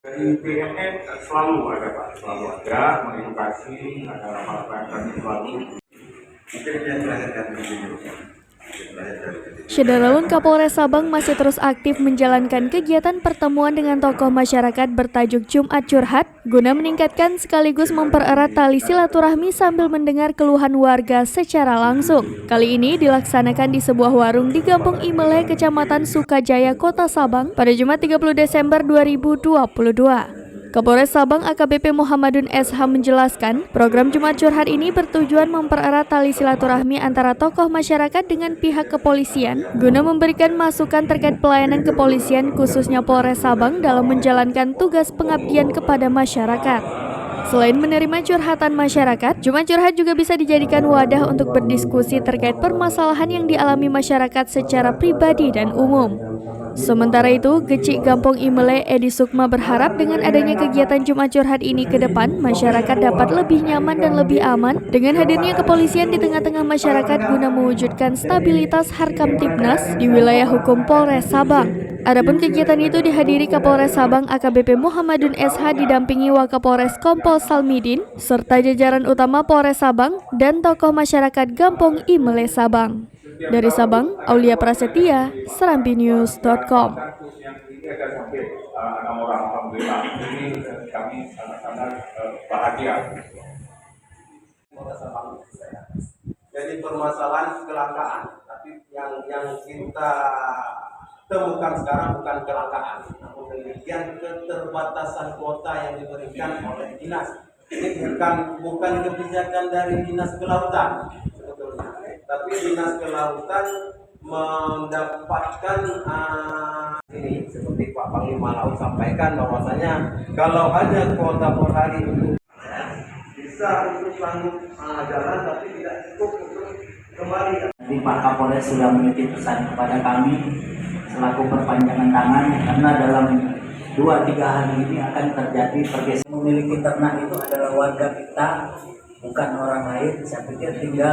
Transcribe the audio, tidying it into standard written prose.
Dari BNN selalu ada Pak, selalu ada mengedukasi, ada rapat-rapat selalu. Syederalun Kapolres Sabang masih terus aktif menjalankan kegiatan pertemuan dengan tokoh masyarakat bertajuk Jumat Curhat guna meningkatkan sekaligus mempererat tali silaturahmi sambil mendengar keluhan warga secara langsung. Kali ini dilaksanakan di sebuah warung di Kampung Imele, Kecamatan Sukajaya, Kota Sabang pada Jumat 30 Desember 2022. Kapolres Sabang AKBP Muhammadun SH menjelaskan, program Jumat Curhat ini bertujuan mempererat tali silaturahmi antara tokoh masyarakat dengan pihak kepolisian guna memberikan masukan terkait pelayanan kepolisian khususnya Polres Sabang dalam menjalankan tugas pengabdian kepada masyarakat. Selain menerima curhatan masyarakat, Jumat Curhat juga bisa dijadikan wadah untuk berdiskusi terkait permasalahan yang dialami masyarakat secara pribadi dan umum. Sementara itu, Gecik Gampong Imele Edi Sukma berharap dengan adanya kegiatan Jumat Curhat ini ke depan, masyarakat dapat lebih nyaman dan lebih aman dengan hadirnya kepolisian di tengah-tengah masyarakat guna mewujudkan stabilitas Harkamtibnas di wilayah hukum Polres Sabang. Adapun kegiatan itu dihadiri Kapolres Sabang AKBP Muhammadun SH didampingi Wakapolres Kompol Salmidin serta jajaran utama Polres Sabang dan tokoh masyarakat Gampong Imele Sabang. Dari Sabang, Aulia Prasetya, serambinews.com. Jadi permasalahan kelangkaan, tapi yang kita temukan sekarang bukan kelangkaan, namun demikian keterbatasan kuota yang diberikan oleh dinas. Ini bukan kebijakan dari dinas kelautan sebetulnya, tapi dinas kelautan mendapatkan ini seperti Pak Panglima Laut sampaikan bahwasanya kalau hanya kuota per hari untuk bisa untuk sanggup jalan, tapi tidak cukup untuk kembali. Jadi Pak Kapolres sudah menitip pesan kepada kami selaku perpanjangan tangan karena dalam 2-3 hari ini akan terjadi pergeseran. Memiliki ternak itu adalah warga kita, bukan orang lain. Saya pikir tinggal